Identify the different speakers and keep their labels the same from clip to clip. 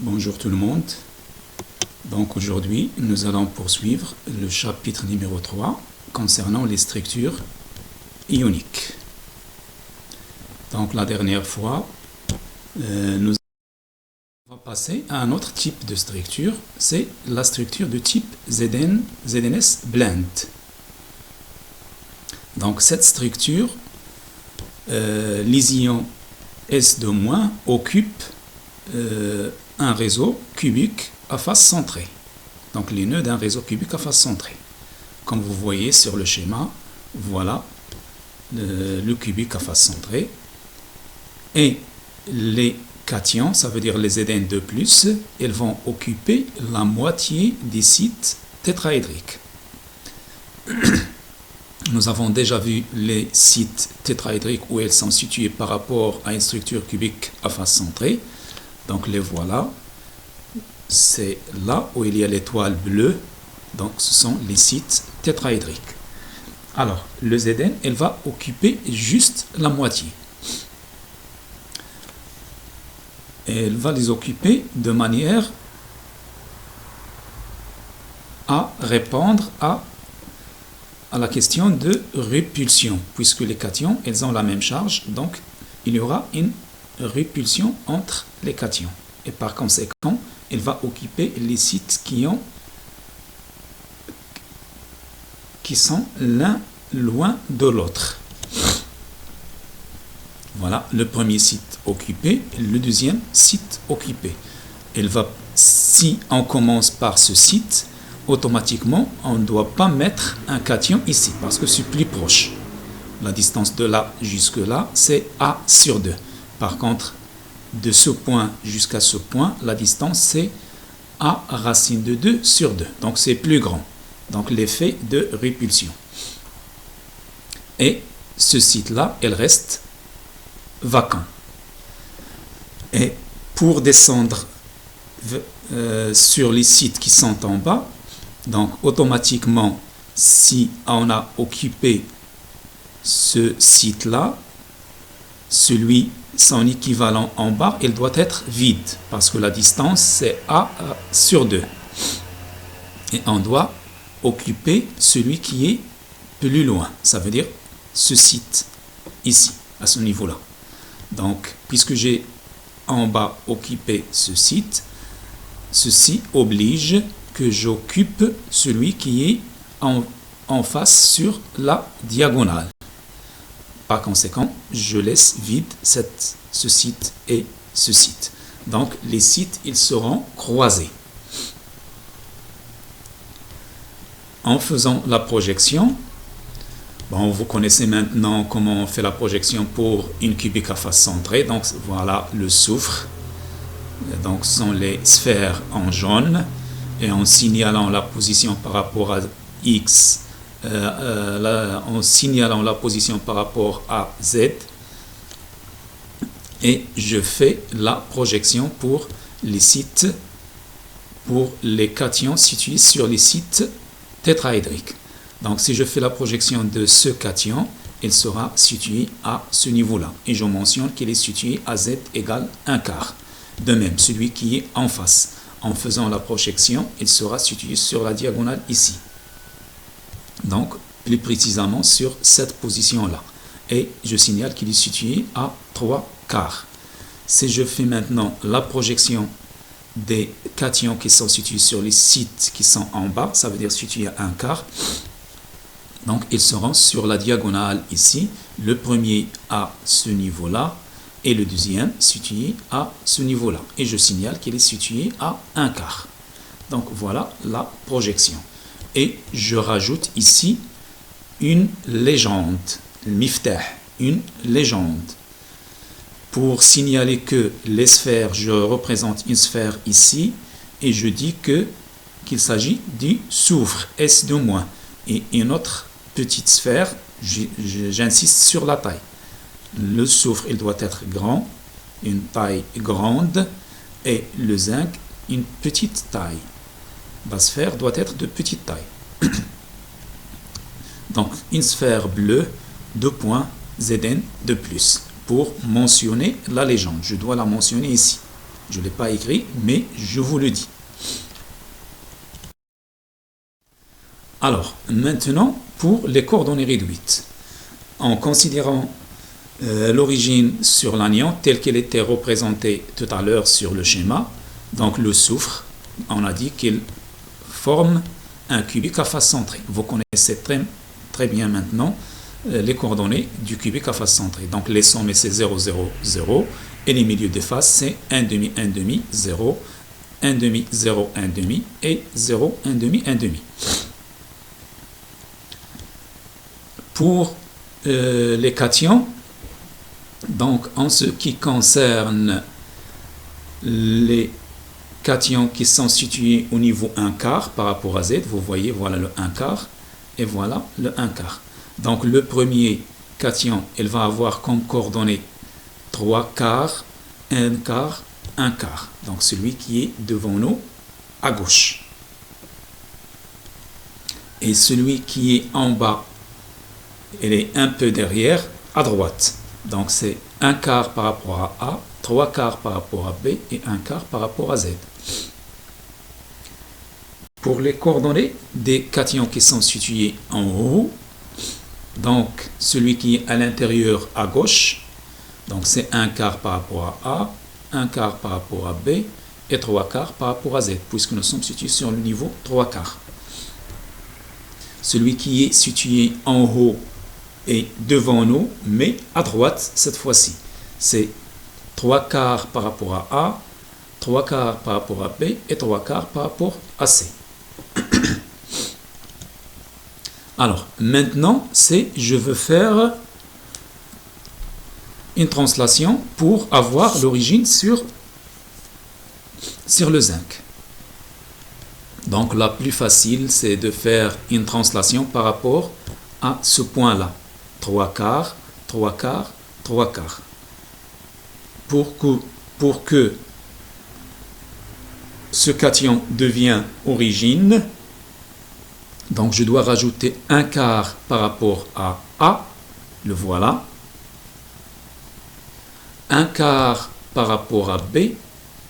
Speaker 1: Bonjour tout le monde. Donc aujourd'hui, nous allons poursuivre le chapitre numéro 3 concernant les structures ioniques. Donc la dernière fois, nous allons passer à un autre type de structure, c'est la structure de type ZNS blend. Donc cette structure, les ions S2- occupent un réseau cubique à face centrée. Donc les nœuds d'un réseau cubique à face centrée. Comme vous voyez sur le schéma, voilà le cubique à face centrée. Et les cations, ça veut dire les Zn2+, elles vont occuper la moitié des sites tétraédriques. Nous avons déjà vu les sites tétraédriques où elles sont situées par rapport à une structure cubique à face centrée. Donc les voilà. C'est là où il y a l'étoile bleue. Donc ce sont les sites tétraédriques. Alors le Zn, elle va occuper juste la moitié. Et elle va les occuper de manière à répondre à la question de répulsion, puisque les cations, elles ont la même charge, donc il y aura une répulsion entre les cations. Et par conséquent, elle va occuper les sites qui sont l'un loin de l'autre. Voilà, le premier site occupé, le deuxième site occupé. Si on commence par ce site, automatiquement, on ne doit pas mettre un cation ici, parce que c'est plus proche. La distance de là jusque là, c'est A sur 2. Par contre, de ce point jusqu'à ce point, la distance c'est A racine de 2 sur 2. Donc c'est plus grand. Donc l'effet de répulsion. Et ce site-là, elle reste vacant. Et pour descendre sur les sites qui sont en bas, donc automatiquement, si on a occupé ce site-là, son équivalent en bas, il doit être vide, parce que la distance, c'est A sur 2. Et on doit occuper celui qui est plus loin, ça veut dire ce site, ici, à ce niveau-là. Donc, puisque j'ai en bas occupé ce site, ceci oblige que j'occupe celui qui est en face sur la diagonale. Par conséquent, je laisse vide ce site et ce site. Donc, les sites, ils seront croisés. En faisant la projection, bon, vous connaissez maintenant comment on fait la projection pour une cubique à face centrée. Donc, voilà le soufre. Donc, ce sont les sphères en jaune. Et en signalant la position par rapport à X, en signalant la position par rapport à Z, et je fais la projection pour les sites, pour les cations situés sur les sites tétraédriques. Donc si je fais la projection de ce cation, il sera situé à ce niveau-là. Et je mentionne qu'il est situé à Z égale 1/4. De même, celui qui est en face, en faisant la projection, il sera situé sur la diagonale ici. Donc, plus précisément sur cette position-là. Et je signale qu'il est situé à 3/4. Si je fais maintenant la projection des cations qui sont situés sur les sites qui sont en bas, ça veut dire situé à 1/4. Donc, ils seront sur la diagonale ici. Le premier à ce niveau-là et le deuxième situé à ce niveau-là. Et je signale qu'il est situé à 1/4. Donc, voilà la projection. Et je rajoute ici une légende, le miftah, une légende, pour signaler que les sphères, je représente une sphère ici, et je dis qu'il s'agit du soufre, S2-. Et une autre petite sphère, j'insiste sur la taille. Le soufre, il doit être grand, une taille grande, et le zinc, une petite taille. La sphère doit être de petite taille. Donc, une sphère bleue, 2 Zn de plus. Pour mentionner la légende, je dois la mentionner ici. Je ne l'ai pas écrit, mais je vous le dis. Alors, maintenant, pour les coordonnées réduites. En considérant l'origine sur l'anion telle qu'elle était représentée tout à l'heure sur le schéma, donc le soufre, on a dit qu'il forme un cubique à face centrée. Vous connaissez très bien maintenant les coordonnées du cubique à face centrée. Donc les sommets c'est 0, 0, 0 et les milieux des faces c'est 1 demi, 1 demi, 0, 1 demi, 0, 1 demi et 0, 1 demi, 1 demi. Pour les cations, donc en ce qui concerne les cations qui sont situés au niveau 1 quart par rapport à Z, vous voyez, voilà le 1 quart et voilà le 1 quart. Donc le premier cation, il va avoir comme coordonnées 3 quarts, 1 quart, 1 quart. Donc celui qui est devant nous à gauche. Et celui qui est en bas, il est un peu derrière à droite. Donc c'est 1 quart par rapport à A, 3 quarts par rapport à B et 1 quart par rapport à Z. Pour les coordonnées des cations qui sont situés en haut, donc celui qui est à l'intérieur à gauche, donc c'est 1 quart par rapport à A, 1 quart par rapport à B et 3 quarts par rapport à Z, puisque nous sommes situés sur le niveau 3 quarts. Celui qui est situé en haut est devant nous, mais à droite cette fois-ci. C'est 3 quarts par rapport à A, 3 quarts par rapport à B et 3 quarts par rapport à C. Alors, maintenant, je veux faire une translation pour avoir l'origine sur le zinc. Donc, la plus facile, c'est de faire une translation par rapport à ce point-là. 3 quarts, 3 quarts, 3 quarts. Pour que ce cation devienne origine, donc je dois rajouter 1 quart par rapport à A, le voilà. 1 quart par rapport à B,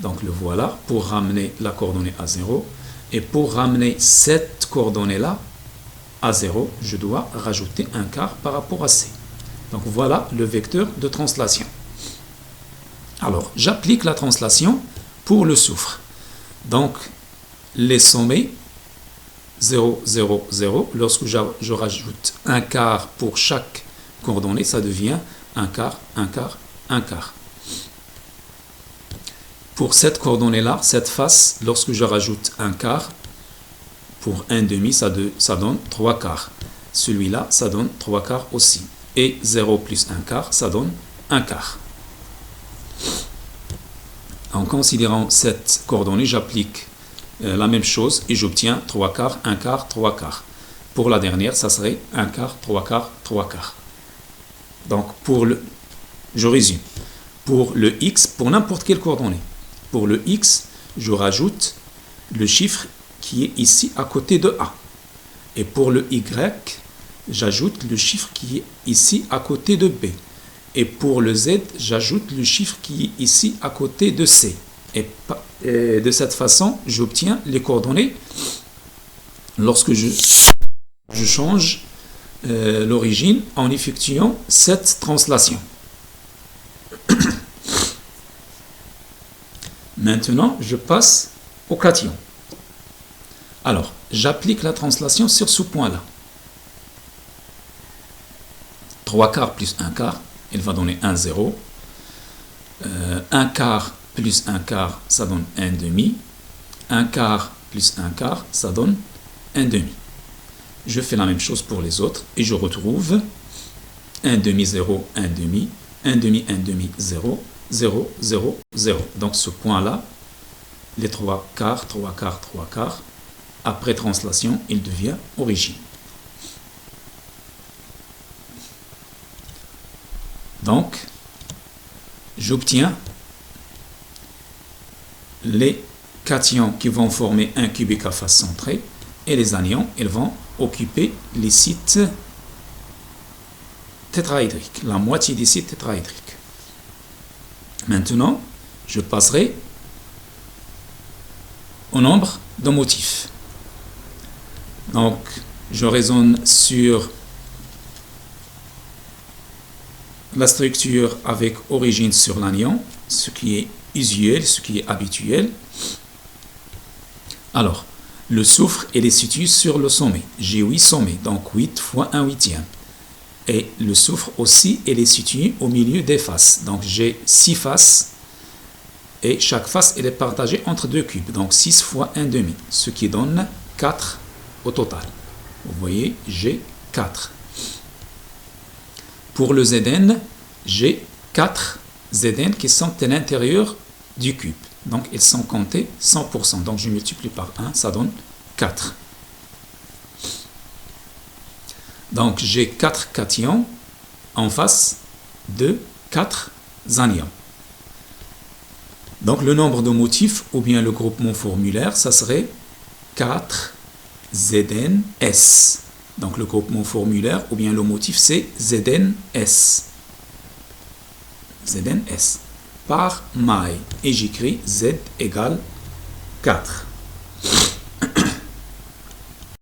Speaker 1: donc le voilà, pour ramener la coordonnée à 0. Et pour ramener cette coordonnée-là à 0, je dois rajouter 1 quart par rapport à C. Donc voilà le vecteur de translation. Alors, j'applique la translation pour le soufre. Donc, les sommets, 0, 0, 0. Lorsque je rajoute 1 quart pour chaque coordonnée, ça devient 1 quart, 1 quart, 1 quart. Pour cette coordonnée-là, cette face, lorsque je rajoute 1 quart, pour 1 demi, ça donne 3 quarts. Celui-là, ça donne 3 quarts aussi. Et 0 plus 1 quart, ça donne 1 quart. En considérant cette coordonnée, j'applique la même chose et j'obtiens 3 quarts, 1 quart, 3 quarts. Pour la dernière, ça serait 1 quart, 3 quarts, 3 quarts. Donc, je résume. Pour le x, pour n'importe quelle coordonnée, pour le x, je rajoute le chiffre qui est ici à côté de A. Et pour le y, j'ajoute le chiffre qui est ici à côté de B. Et pour le z, j'ajoute le chiffre qui est ici à côté de C. Et de cette façon, j'obtiens les coordonnées lorsque je change l'origine en effectuant cette translation. Maintenant, je passe au cation. Alors, j'applique la translation sur ce point-là. 3 quarts plus 1 quart, il va donner 1, 0. 1 quart plus 1 quart, ça donne 1 demi. 1 quart plus 1 quart, ça donne 1 demi. Je fais la même chose pour les autres et je retrouve 1 demi, 0, 1 demi, 1 demi, 1 demi, 0, 0, 0, 0. Donc ce point-là, les 3 quarts, 3 quarts, 3 quarts, après translation, il devient origine. Donc, j'obtiens les cations qui vont former un cubique à face centrée et les anions, ils vont occuper les sites tétraédriques, la moitié des sites tétraédriques. Maintenant, je passerai au nombre de motifs. Donc, je raisonne sur la structure avec origine sur l'anion, ce qui est usuel, ce qui est habituel. Alors, le soufre, il est situé sur le sommet. J'ai 8 sommets, donc 8 fois 1/8. Et le soufre aussi, il est situé au milieu des faces. Donc, j'ai 6 faces. Et chaque face, elle est partagée entre 2 cubes. Donc, 6 fois 1/2, ce qui donne 4 au total. Vous voyez, j'ai 4. Pour le Zn, j'ai 4 Zn qui sont à l'intérieur du cube. Donc, ils sont comptés 100%. Donc, je multiplie par 1, ça donne 4. Donc, j'ai 4 cations en face de 4 anions. Donc, le nombre de motifs, ou bien le groupement formulaire, ça serait 4ZnS. Donc, le groupement formulaire, ou bien le motif, c'est ZnS. ZnS par maille. Et j'écris Z égale 4.